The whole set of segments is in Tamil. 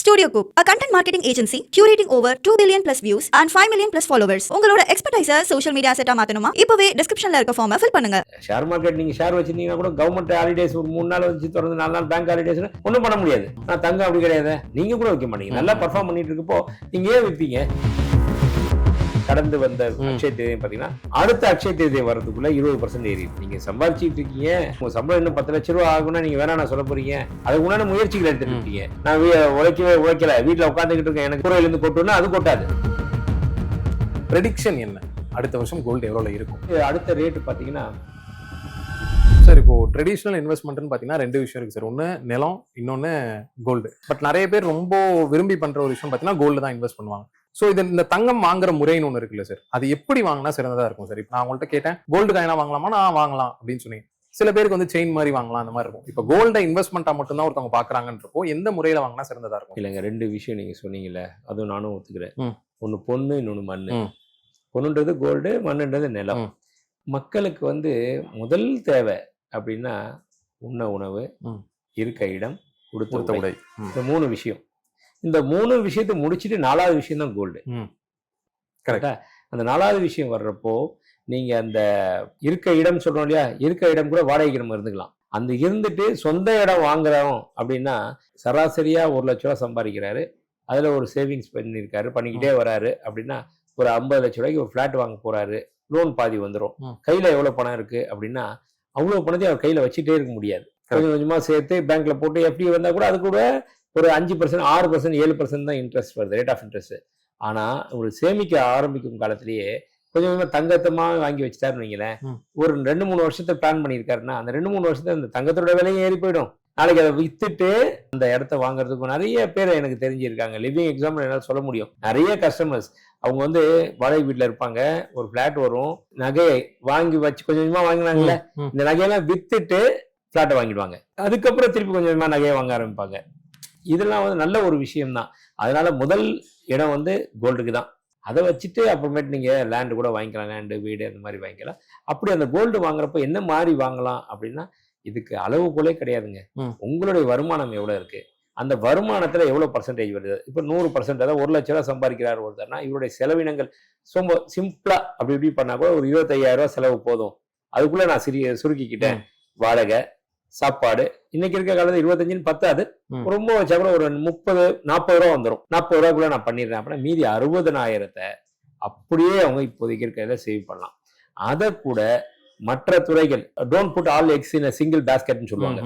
Studio Coop, a content marketing agency curating over 2 billion plus views and 5 million plus followers. உங்களோட எக்ஸ்பர்டைஸை சோஷியல் மீடியா செட்டா மாத்தணுமா? இப்பவே டிஸ்கிரிப்ஷன்ல இருக்க ஃபார்மை ஃபில் பண்ணுங்க. ஷேர் மார்க்கெட் நீங்க ஷேர் வச்சிருந்தீங்கன்னா கூட கவர்மெண்ட் ஹாலிடேஸ் ஒரு 3 நாள் வச்சு தொடர்ந்து 4 நாள் பேங்க் ஹாலிடேஸ் ஒன்றும் பண்ண முடியாது. நான் தங்கம் அப்படி கிடையாது, நீங்க கூட வைக்க மாட்டீங்க. நல்லா பர்ஃபார்ம் பண்ணிட்டு இருக்கப்போ நீங்க ஏன் வைப்பீங்க? கடந்து வந்த அக்ஷய தேதியை பாத்தீங்கன்னா அடுத்த அக்ஷய தேதியை வரதுக்குள்ள 20% ஏறி நீங்க சம்பாதிச்சுட்டு இருக்கீங்க. உங்க சம்பளம் இன்னும் 10 லட்சம் ரூபாய் ஆகும்னா நீங்க வேணா நான் சொல்ல போறீங்க. அதுக்கு உண்டான முயற்சிகள் எடுத்துட்டு இருக்கீங்க. நான் உழைக்கல, வீட்டுல உட்காந்துக்கிட்டு இருக்கேன், எனக்கு கூரையில இருந்து கொட்டுன்னா அது கொட்டாது. ப்ரெடிக்ஷன் என்ன? அடுத்த வருஷம் கோல்டு எவ்வளவு இருக்கும்? அடுத்த ரேட் பாத்தீங்கன்னா சார், இப்போ ட்ரெடிஷ்னல் இன்வெஸ்ட்மெண்ட்னு பார்த்தீங்கன்னா 2 விஷயம் இருக்கு சார். ஒன்று நிலம், இன்னொன்று கோல்டு. பட் நிறைய பேர் ரொம்ப விரும்பி பண்ற ஒரு விஷயம் பார்த்தீங்கன்னா கோல்டு தான் இன்வெஸ்ட் பண்ணுவாங்க. ஸோ இந்த தங்கம் வாங்குற முறைன்னு ஒன்று இருக்குல்ல சார், அது எப்படி வாங்கினா சிறந்ததா இருக்கும் சார்? இப்போ நான் உங்கள்கிட்ட கேட்டேன் கோல்டு காயினா வாங்கலாமா, நான் வாங்கலாம் அப்படின்னு சொன்னீங்க. சில பேருக்கு வந்து செயின் மாதிரி வாங்கலாம், அந்த மாதிரி இருக்கும். இப்போ கோல்டை இன்வெஸ்ட்மெண்ட்டா மட்டும்தான் ஒருத்தவங்க பாக்குறாங்கன்றப்போ எந்த முறையில வாங்கினா சிறந்ததா இருக்கும்? இல்லைங்க, 2 விஷயம் நீங்க சொன்னீங்கல்ல, அதுவும் நானும் ஒத்துக்கிறேன். ஒன்று பொண்ணு, இன்னொன்று மண்ணு. பொண்ணுன்றது கோல்டு, மண்ணுன்றது நிலம். மக்களுக்கு வந்து முதல் தேவை அப்படின்னா உண்ண உணவு, இருக்க இடம், உடுத்த உடை. இந்த 3 விஷயம். இந்த 3 விஷயத்தை முடிச்சுட்டு 4வது விஷயம் தான் கோல்டு. கரெக்டா? அந்த 4வது விஷயம் வர்றப்போ நீங்க அந்த இருக்க இடம் சொல்றோம் இல்லையா, இருக்க இடம் கூட வாடகைக்கு நம்ம இருந்துக்கலாம். அந்த இருந்துட்டு சொந்த இடம் வாங்குறோம் அப்படின்னா சராசரியா 1 லட்ச ரூபா சம்பாதிக்கிறாரு, அதுல ஒரு சேவிங்ஸ் பண்ணிக்கிட்டே வராரு அப்படின்னா ஒரு 50 லட்ச ரூபாய்க்கு ஒரு பிளாட் வாங்க போறாரு. லோன் பாதி வந்துடும். கையில எவ்வளவு பணம் இருக்கு அப்படின்னா அவ்வளவு பணத்தையும் அவர் கையில வச்சுட்டே இருக்க முடியாது. கொஞ்சம் கொஞ்சமா சேர்த்து பேங்க்ல போட்டு எப்படி வந்தா கூட அது கூட ஒரு 5%, 6%, 7% தான் இன்ட்ரெஸ்ட் வருது, ரேட் ஆஃப் இன்ட்ரெஸ்ட். ஆனா ஒரு சேமிக்க ஆரம்பிக்கும் காலத்திலேயே கொஞ்சம் கொஞ்சமா தங்கத்தமா வாங்கி வச்சுட்டாருன்னு வைங்களேன். ஒரு 2-3 வருஷத்தை பிளான் பண்ணியிருக்காருன்னா அந்த 2-3 வருஷத்துல அந்த தங்கத்தோட விலையும் ஏறி போயிடும். நாளைக்கு அதை வித்துட்டு அந்த இடத்த வாங்குறதுக்கும் நிறைய பேர் எனக்கு தெரிஞ்சிருக்காங்க. லிவிங் எக்ஸாம்பிள் என்னால் சொல்ல முடியும். நிறைய கஸ்டமர்ஸ் அவங்க வந்து வாடகை வீட்டுல இருப்பாங்க, ஒரு பிளாட் வரும், நகையை வாங்கி வச்சு கொஞ்சம் கொஞ்சமா வாங்கினாங்கல்ல, இந்த நகையெல்லாம் வித்துட்டு பிளாட்டை வாங்கிடுவாங்க. அதுக்கப்புறம் திருப்பி கொஞ்சம் கொஞ்சமா நகையை வாங்க ஆரம்பிப்பாங்க. இதெல்லாம் வந்து நல்ல ஒரு விஷயம்தான். அதனால முதல் இடம் வந்து கோல்டுக்கு தான். அதை வச்சுட்டு அப்புறமேட்டு நீங்க லேண்டு கூட வாங்கிக்கலாம், லேண்டு வீடு அந்த மாதிரி வாங்கிக்கலாம். அப்படி அந்த கோல்டு வாங்குறப்ப என்ன மாதிரி வாங்கலாம் அப்படின்னா இதுக்கு அளவுகோலே கிடையாதுங்க. உங்களுடைய வருமானம் எவ்வளவு இருக்கு, அந்த வருமானத்துல எவ்வளவு பர்சன்டேஜ் வருது. இப்ப 100%, அதாவது 1 லட்ச ரூபாய் சம்பாதிக்கிறார் ஒருத்தர்னா இவருடைய செலவினங்கள் ரொம்ப சிம்பிளா அப்படி இப்படி பண்ணா கூட ஒரு 25,000 ரூபாய் செலவு போதும். அதுக்குள்ள நான் சுருக்கிக்கிட்டேன். வாடகை, சாப்பாடு, இன்னைக்கு இருக்க காலத்துல 25 பத்தாது, ரொம்ப வச்சா கூட ஒரு 30-40 ரூபா வந்துடும். 40 ரூபாய்க்குள்ள நான் பண்ணிடுறேன் அப்படின்னா மீதி 60,000 அப்படியே அவங்க இப்போதைக்கு இருக்கிறத சேவ் பண்ணலாம். அதை கூட மற்ற துறைகள், don't put all eggs in single பேஸ்கெட்னு சொல்லுவாங்க.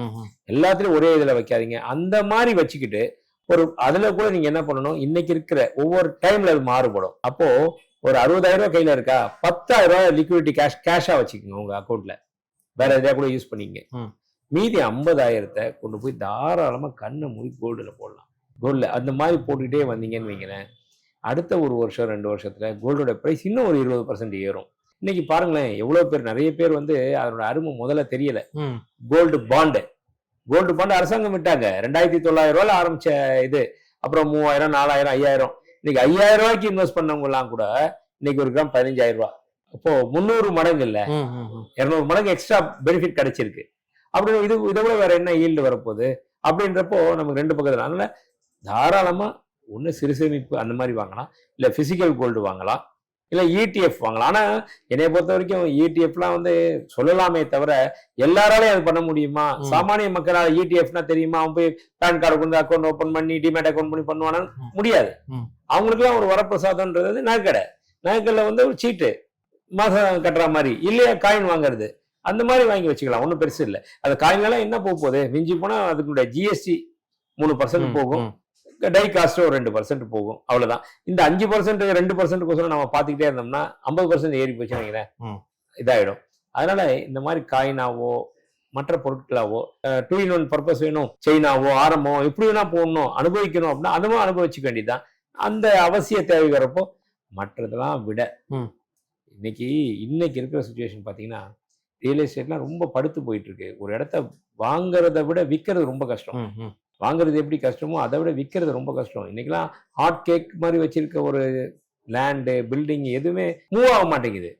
எல்லாத்துலயும் ஒரே இதுல வைக்காதீங்க. அந்த மாதிரி வச்சுக்கிட்டு ஒரு அதுல கூட நீங்க என்ன பண்ணணும், இன்னைக்கு இருக்கிற ஒவ்வொரு டைம்ல அது மாறுபடும். அப்போ ஒரு 60,000 ரூபாய் கையில இருக்கா, 10,000 ரூபாய் லிக்விடிட்டி கேஷா வச்சுக்கோங்க உங்க அக்கௌண்ட்ல, வேற எதையா கூட யூஸ் பண்ணிங்க. மீதி 50,000 கொண்டு போய் தாராளமா கண்ணை மூடி கோல்டுல போடலாம். கோல்டுல அந்த மாதிரி போட்டுக்கிட்டே வந்தீங்கன்னு வைங்களேன், அடுத்த 1 வருஷம் 2 வருஷத்துல கோல்டோட பிரைஸ் இன்னும் ஒரு 20% ஏறும். இன்னைக்கு பாருங்களேன், எவ்வளவு பேர், நிறைய பேர் வந்து அதோட அருமை முதல்ல தெரியல. கோல்டு பாண்டு அரசாங்கம் விட்டாங்க. 2,900 ரூபாய்ல ஆரம்பிச்ச இது அப்புறம் 3,000, 4,000, 5,000. இன்னைக்கு 5,000 ரூபாய்க்கு இன்வெஸ்ட் பண்ணவங்க எல்லாம் கூட இன்னைக்கு ஒரு கிராம் 15,000 ரூபாய். அப்போ 300 மடங்கு இல்ல, 200 மடங்கு எக்ஸ்ட்ரா பெனிஃபிட் கிடைச்சிருக்கு. அப்படி இதை விட வேற என்ன ஈல்டு வரப்போகுது அப்படின்றப்போ நமக்கு 2 பக்கத்துல. அதனால தாராளமா ஒண்ணு சிறு சேமிப்பு அந்த மாதிரி வாங்கலாம், இல்ல பிசிக்கல் கோல்டு வாங்கலாம், இல்ல ETF வாங்கலாம். ஆனா என்னைய பொறுத்த வரைக்கும் ETF-லாம் வந்து சொல்லலாமே தவிர எல்லாராலையும் அது பண்ண முடியுமா? சாமானிய மக்களால் ETF-னா தெரியுமா? அவன் போய் பேன் கார்டு கொண்டு அக்கௌண்ட் ஓபன் பண்ணி டிமேட் அக்கௌண்ட் பண்ணி பண்ணுவானா? முடியாது. அவங்களுக்கு எல்லாம் ஒரு வரப்பிரசாதம்ன்றது நகைக்கல்ல வந்து ஒரு சீட்டு மாசம் கட்டுற மாதிரி, இல்லையா காயின் வாங்குறது, அந்த மாதிரி வாங்கி வச்சுக்கலாம். ஒன்றும் பெருசு இல்லை. அது காயின்லாம் என்ன போக போகுது, மிஞ்சி போனா அதுக்குடைய GST 3% போகும், டை காஸ்ட் ஒரு 2% போகும், அவ்வளவுதான். இந்த 5% 2% நம்ம பார்த்துக்கிட்டே இருந்தோம்னா 50% ஏறி போச்சுன்னு வைங்களேன், இதாயிடும். அதனால இந்த மாதிரி காயினாவோ மற்ற பொருட்களாவோ 2-in-1 பர்பஸ் வேணும், செயினாவோ ஆரமோ எப்படி வேணா போடணும், அனுபவிக்கணும் அப்படின்னா அதுவும் அனுபவிச்சுக்க வேண்டியதுதான். அந்த அவசிய தேவை வரப்போ மற்றதெல்லாம் விட இன்னைக்கு இருக்கிற சுச்சுவேஷன் பார்த்தீங்கன்னா ரியல் எஸ்டேட்லாம் ரொம்ப படுத்து போயிட்டு இருக்கு. ஒரு இடத்த வாங்குறதை விட விற்கிறது ரொம்ப கஷ்டம். வாங்குறது எப்படி கஷ்டமோ அதை விட விற்கிறது ரொம்ப கஷ்டம். இன்னைக்கெல்லாம் ஹாட் கேக் மாதிரி வச்சிருக்க ஒரு லேண்டு, பில்டிங் எதுவுமே மூவ் ஆக மாட்டேங்குது.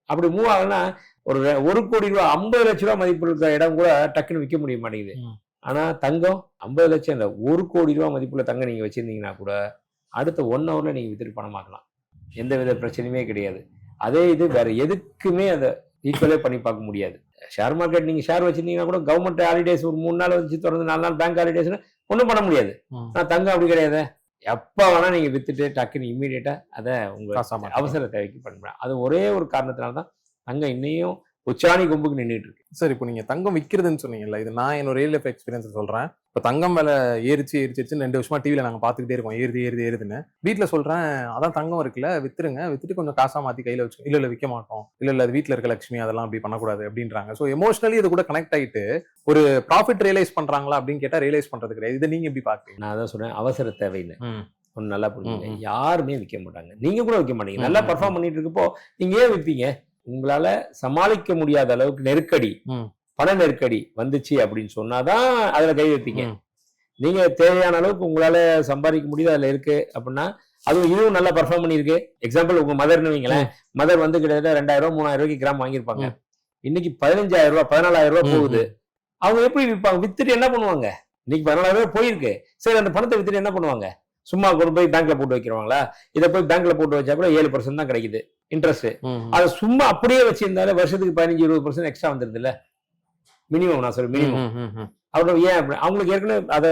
அப்படி மூவ் ஆகுனா ஒரு 1 கோடி ரூபாய் 50 லட்ச ரூபாய் மதிப்பு இருக்கிற இடம் கூட டக்குன்னு விற்க முடிய மாட்டேங்குது. ஆனா தங்கம் 50 லட்சம் இல்லை, 1 கோடி ரூபாய் மதிப்புள்ள தங்கம் நீங்க வச்சிருந்தீங்கன்னா கூட அடுத்த 1 ஹவர்ல நீங்க வித்துட்டு பணமாக்கலாம். எந்த வித பிரச்சனையுமே கிடையாது. அதே இது வேற எதுக்குமே அதை ஈக்குவலே பண்ணி பார்க்க முடியாது. ஷேர் மார்க்கெட் நீங்க ஷேர் வச்சிருந்தீங்கன்னா கூட கவர்மெண்ட் ஹாலிடேஸ் ஒரு 3 நாள் வச்சு தொடர்ந்து 4 நாள் பேங்க் ஹாலிடேஸ்னு ஒன்றும் பண்ண முடியாது. ஆனா தங்கம் அப்படி கிடையாது. எப்ப வேணா நீங்க வித்துட்டு டக்குன்னு இம்மீடியட்டா அதை உங்க அவசர தேவைக்கு பண்ணலாம். அது ஒரே ஒரு காரணத்தினால்தான் தங்கம் இன்னையும் உச்சாணி கொம்புக்கு நின்றுட்டு இருக்கு. சார், இப்போ நீங்க தங்கம் விற்கிறதுன்னு சொன்னீங்கல்ல, இது நான் என்னோட ரியல் லைஃப் எக்ஸ்பீரியன்ஸ் சொல்றேன். இப்போ தங்கம் விலை ஏறிச்சுன்னு 2 வருஷமா டிவில நாங்க பாத்துக்கிட்டே இருக்கோம், ஏறுதுன்னு. வீட்டுல சொல்றேன், அதான் தங்கம் இருக்குல்ல, வித்துட்டு கொஞ்சம் காசா மாத்தி கையில வச்சு, இல்ல விற்க மாட்டோம், இல்ல அது வீட்டுல இருக்க லட்சுமி, அதெல்லாம் அப்படி பண்ணக்கூடாது அப்படின்றாங்க. ஸோ எமோஷனலி இது கூட கனெக்ட் ஆயிட்டு ஒரு ப்ராஃபிட் ரியலைஸ் பண்றாங்களா அப்படின்னு கேட்டா ரியலைஸ் பண்றது கிடையாது. இதை நீங்க எப்படி பாக்குறீங்க? நான் அதான் சொல்றேன், அவசர தேவைன்னு ஒண்ணு நல்லா புரிஞ்சுங்க. யாருமே விற்க மாட்டாங்க, நீங்க கூட விற்க மாட்டீங்க. நல்லா பெர்ஃபார்ம் பண்ணிட்டு இருக்கப்போ நீங்க ஏன் விற்பீங்க? உங்களால சமாளிக்க முடியாத அளவுக்கு நெருக்கடி, பண நெருக்கடி வந்துச்சு அப்படின்னு சொன்னாதான் அதுல கை வைப்பீங்க. நீங்க தேவையான அளவுக்கு உங்களால சம்பாதிக்க முடியுது, அதுல இருக்கு அப்படின்னா அதுவும் இதுவும் நல்லா பெர்ஃபார்ம் பண்ணிருக்கு. எக்ஸாம்பிள் உங்க மதர்னு வைங்களேன், மதர் வந்து கிட்டத்தட்ட 2000 3000 ரூபாய்க்கு கிராம் வாங்கியிருப்பாங்க. இன்னைக்கு 15000 ரூபாய் 14000 ரூபாய் போகுது. அவங்க எப்படி விற்பாங்க? வித்துட்டு என்ன பண்ணுவாங்க? இன்னைக்கு 14000 ரூபாய் போயிருக்கு, சரி அந்த பணத்தை வித்துட்டு என்ன பண்ணுவாங்க? சும்மா கொண்டு போய் பேங்க்ல போட்டு வைக்கிறவாங்களா? இதை போய் பேங்க்ல போட்டு வச்சா கூட 7% தான் கிடைக்குது இன்ட்ரெஸ்ட். அதை சும்மா அப்படியே வச்சிருந்தாலே வருஷத்துக்கு 15-20% எக்ஸ்ட்ரா வந்துருது இல்ல, மினிமம். நான் சொல்றேன் மினிமம். அவ்வளவு ஏன் அவங்களுக்கு ஏற்கனவே அதை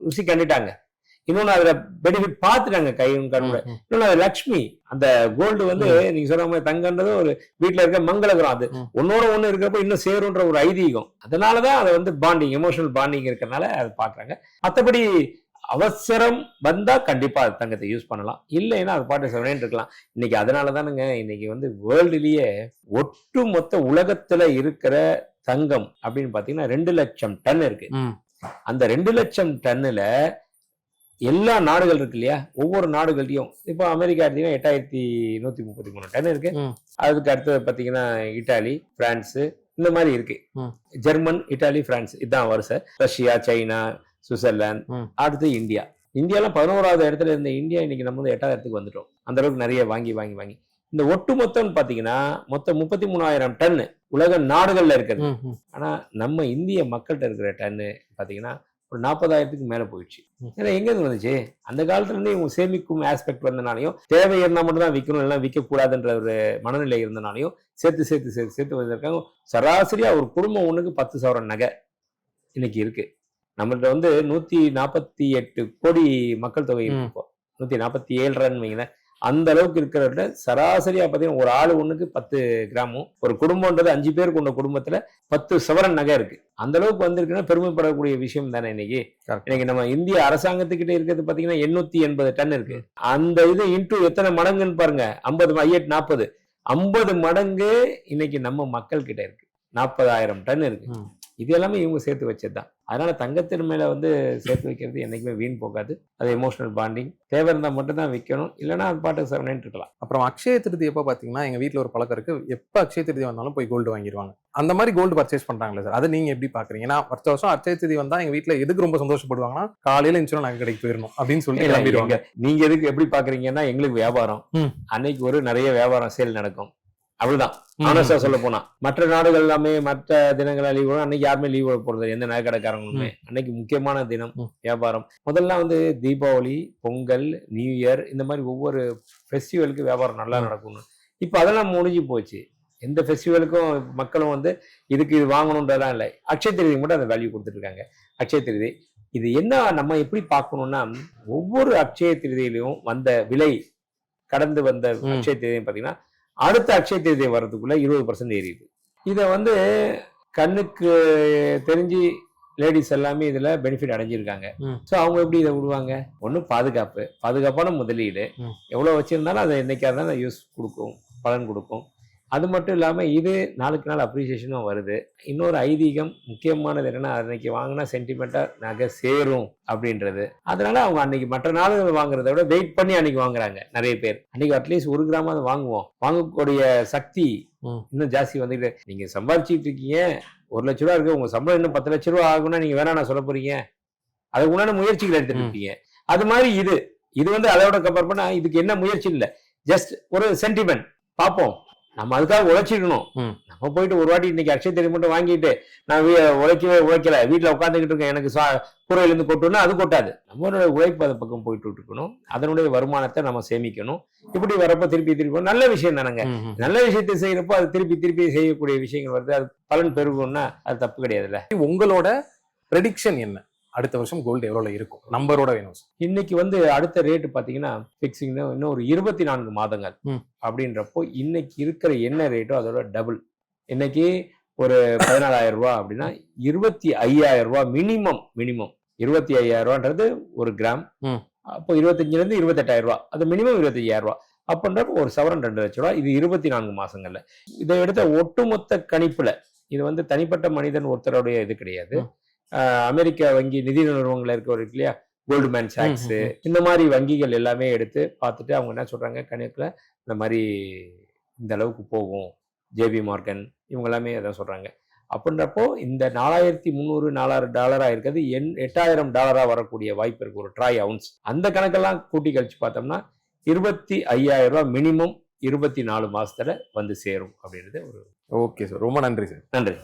ருசி கண்டுட்டாங்க. இன்னொன்னு அதுல பெனிஃபிட் பார்த்துட்டாங்க கையும் கண்ணுல. இன்னொன்னு அது லட்சுமி, அந்த கோல்டு வந்து நீங்க சொல்ற மாதிரி தங்கன்றது ஒரு வீட்டுல இருக்க மங்களகரம். அது ஒன்னோட ஒண்ணு இருக்கிறப்ப இன்னும் சேருன்ற ஒரு ஐதீகம். அதனாலதான் அதை வந்து பாண்டிங், எமோஷனல் பாண்டிங் இருக்கிறதுனால அதை பாக்குறாங்க. மற்றபடி அவசரம் வந்தா கண்டிப்பா தங்கத்தை யூஸ் பண்ணலாம், இல்லைன்னா அது பாட்டு செவனேன்னு இருக்கலாம். இன்னைக்கு அதனாலதானுங்க இன்னைக்கு வந்து வேர்ல்டுலயே ஒட்டு மொத்த உலகத்துல இருக்கிற தங்கம் அப்படின்னு பாத்தீங்கன்னா 2 லட்சம் டன் இருக்கு. அந்த 2 லட்சம் டன்னுல எல்லா நாடுகள் இருக்கு இல்லையா, ஒவ்வொரு நாடுகள்லயும் இப்போ அமெரிக்கா எடுத்தீங்கன்னா 8133 டன் இருக்கு. அதுக்கு அடுத்தது பாத்தீங்கன்னா இட்டாலி, பிரான்ஸ், இந்த மாதிரி இருக்கு. ஜெர்மன், இட்டாலி, பிரான்ஸ் இதான் வருஷ. ரஷ்யா, சைனா, சுவிட்சர்லாந்து, அடுத்து இந்தியா. இந்தியாலாம் 11வது இடத்துல இருந்த இந்தியா இன்னைக்கு நம்ம வந்து 8வது இடத்துக்கு வந்துட்டோம். அந்த அளவுக்கு நிறைய வாங்கி இந்த ஒட்டு மொத்தம் பாத்தீங்கன்னா மொத்தம் 33,000 டன் உலக நாடுகள்ல இருக்கிறது. ஆனா நம்ம இந்திய மக்கள்கிட்ட இருக்கிற டன்னு பாத்தீங்கன்னா ஒரு 40,000க்கு மேல போயிடுச்சு. ஏன்னா எங்க இருந்து வந்துச்சு? அந்த காலத்துல இருந்து இவங்க சேமிக்கும் ஆஸ்பெக்ட் வந்தனாலையும், தேவை இருந்தா மட்டும் தான் விற்கணும், எல்லாம் விற்க கூடாதுன்ற ஒரு மனநிலை இருந்தனாலையும் சேர்த்து வந்திருக்காங்க. சராசரியா ஒரு குடும்பம் ஒண்ணுக்கு 10,000 நகை இன்னைக்கு இருக்கு. நம்மள்ட்ட வந்து 148 கோடி மக்கள் தொகை இருக்கும், 147 வைங்களேன். அந்த அளவுக்கு இருக்கிற சராசரியா பாத்தீங்கன்னா ஒரு ஆளு ஒண்ணுக்கு 10 கிராமும், ஒரு குடும்பம்ன்றது 5 பேர் கொண்ட குடும்பத்துல 10 சவரன் நகை இருக்கு. அந்த அளவுக்கு வந்திருக்குன்னா பெருமைப்படக்கூடிய விஷயம் தானே. இன்னைக்கு நம்ம இந்திய அரசாங்கத்துக்கிட்ட இருக்கிறது பாத்தீங்கன்னா 880 டன் இருக்கு. அந்த இது இன்டூ எத்தனை மடங்குன்னு பாருங்க, 50 மடங்கு இன்னைக்கு நம்ம மக்கள் கிட்ட இருக்கு. 40,000 டன் இருக்கு. இது எல்லாமே இவங்க சேர்த்து வச்சதுதான். அதனால தங்கத்தின் மேல வந்து சேர்த்து வைக்கிறது என்னைக்குமே வீண் போகாது. அது எமோஷனல் பாண்டிங். தேவை இருந்தா மட்டும் தான் விற்கணும், இல்லைன்னா அது பாட்டு செவனேன்னு இருக்கலாம். அப்புறம் அக்ஷய திருதி எப்ப பாத்தீங்கன்னா எங்க வீட்டுல ஒரு பழக்கம் இருக்கு, எப்ப அக்ஷய திருதி வந்தாலும் போய் கோல்டு வாங்கிடுவாங்க. அந்த மாதிரி கோல்டு பர்ச்சேஸ் பண்றாங்களே சார், அதை நீங்க எப்படி பாக்குறீங்க? ஏன்னா வருஷம் அக்ஷய திருதி வந்தா எங்க வீட்டுல எதுக்கு ரொம்ப சந்தோஷப்படுவாங்கன்னா, காலையில இன்சூரன்ஸ் நகை கடைக்கு போயிடணும் அப்படின்னு சொல்லி கிளம்பிடுவாங்க. நீங்க எதுக்கு எப்படி பாக்குறீங்கன்னா, எங்களுக்கு வியாபாரம் அன்னைக்கு ஒரு நிறைய வியாபாரம் சேல் நடக்கும், அவ்வளவுதான். ஆனஸ்டா சொல்ல போனா மற்ற நாடுகள் எல்லாமே மற்ற தினங்களா லீவ், அன்னைக்கு யாருமே லீவ் போறது, எந்த நகை கடைக்காரங்களுமே. அன்னைக்கு முக்கியமான தினம் வியாபாரம். முதல்ல வந்து தீபாவளி, பொங்கல், நியூ இயர், இந்த மாதிரி ஒவ்வொரு ஃபெஸ்டிவலுக்கு வியாபாரம் நல்லா நடக்கணும். இப்ப அதெல்லாம் முடிஞ்சு போச்சு. எந்த ஃபெஸ்டிவலுக்கும் மக்களும் வந்து இதுக்கு இது வாங்கணுன்றதெல்லாம் இல்லை. அக்ஷய திருதி மட்டும் அந்த வேல்யூ கொடுத்துட்டு இருக்காங்க. அக்ஷய திருதி இது என்ன நம்ம எப்படி பார்க்கணும்னா, ஒவ்வொரு அக்ஷய திருதியிலையும் வந்த விலை, கடந்து வந்த அக்ஷய திருதியும் பாத்தீங்கன்னா அடுத்த அக்ஷய திருதி வர்றதுக்குள்ள 20% ஏறிடுது. இதை வந்து கண்ணுக்கு தெரிஞ்சு லேடிஸ் எல்லாமே இதுல பெனிஃபிட் அடைஞ்சிருக்காங்க. ஸோ அவங்க எப்படி இதை விடுவாங்க? ஒன்றும் பாதுகாப்பான முதலீடு, எவ்வளவு வச்சிருந்தாலும் அதை என்னைக்கா இருந்தாலும் யூஸ் கொடுக்கும், பலன் கொடுக்கும். அது மட்டும் இல்லாம இது நாளுக்கு நாள் அப்ரிசியேஷனும் வருது. இன்னொரு ஐதீகம் முக்கியமானது என்னன்னா, அன்னைக்கு வாங்கினா சென்டிமெண்டா நகை சேரும் அப்படின்றது. அதனால அவங்க அன்னைக்கு மற்ற நாடுகள் வாங்குறத விட வெயிட் பண்ணி அன்னைக்கு வாங்குறாங்க நிறைய பேர். அன்னைக்கு அட்லீஸ்ட் 1 கிராமாவது வாங்குவோம், வாங்கக்கூடிய சக்தி இன்னும் ஜாஸ்தி வந்துட்டு. நீங்க சம்பாதிச்சுட்டு இருக்கீங்க, 1 லட்ச ரூபா இருக்கு, உங்க சம்பளம் இன்னும் 10 லட்ச ரூபா ஆகும்னா நீங்க வேணா நான் சொல்ல போறீங்க? அதுக்கு முன்னாடி முயற்சிகள் எடுத்துட்டு இருப்பீங்க. அது மாதிரி இது வந்து அதோட கம்பேர் பண்ணா இதுக்கு என்ன முயற்சி இல்லை, ஜஸ்ட் ஒரு சென்டிமெண்ட் பார்ப்போம், நம்ம அதுக்காக உழைச்சிக்கணும். ம். நம்ம போயிட்டு ஒரு வாட்டி இன்னைக்கு அக்ஷய திருதி மட்டும் வாங்கிட்டு நான் உழைக்கல வீட்டுல உட்காந்துக்கிட்டு இருக்கேன் எனக்கு கூரையிலிருந்து கொட்டுன்னா அது கொட்டாது. நம்மளோட உழைப்பு அது பக்கம் போயிட்டு இருக்கணும். அதனுடைய வருமானத்தை நம்ம சேமிக்கணும். இப்படி வரப்போ திருப்பி நல்ல விஷயம் தானங்க. நல்ல விஷயத்தை செய்யறப்போ அது திருப்பி செய்யக்கூடிய விஷயங்கள் வருது, அது பலன் பெருகும்னா அது தப்பு கிடையாதுல்ல. உங்களோட ப்ரெடிக்ஷன் என்ன? அடுத்த வருஷம் கோல்டு எவ்வளவு இருக்கும் நம்பரோட வேணும்? இன்னைக்கு வந்து அடுத்த ரேட்டு பாத்தீங்கன்னா பிக்சிங் இன்னும் ஒரு 24 மாதங்கள் அப்படின்றப்போ இன்னைக்கு இருக்கிற என்ன ரேட்டோ அதோட டபுள். இன்னைக்கு ஒரு 14,000 ரூபாய் அப்படின்னா 25,000 ரூபாய் மினிமம் 25,000 ரூபான்றது ஒரு கிராம். அப்போ 25 இருந்து 28,000 ரூபாய், அது மினிமம் 25,000 ரூபாய். அப்படின்றப்ப ஒரு சவரன் 2 லட்சம் ரூபாய். இது 24 மாசங்கள்ல. இதை எடுத்த ஒட்டுமொத்த கணிப்புல இது வந்து தனிப்பட்ட மனிதன் ஒருத்தருடைய இது கிடையாது. அமெரிக்க வங்கி நிதி நிறுவனங்கள் இருக்கிறவருக்கு இல்லையா, கோல்ட்மேன் சாக்ஸ், இந்த மாதிரி வங்கிகள் எல்லாமே எடுத்து பார்த்துட்டு அவங்க என்ன சொல்றாங்க, கணக்குல இந்த மாதிரி இந்த அளவுக்கு போகும். ஜேபி மார்கன் இவங்க எல்லாமே அதான் சொல்றாங்க. அப்படின்றப்போ இந்த $4,300 இருக்கிறது $8,000 வரக்கூடிய வாய்ப்பு இருக்கு ஒரு ட்ராய் அவுன்ஸ். அந்த கணக்கெல்லாம் கூட்டி கழிச்சு பார்த்தோம்னா 25,000 ரூபாய் மினிமம் 24 மாசத்துல வந்து சேரும் அப்படின்றது ஒரு. ஓகே சார், ரொம்ப நன்றி சார். நன்றி.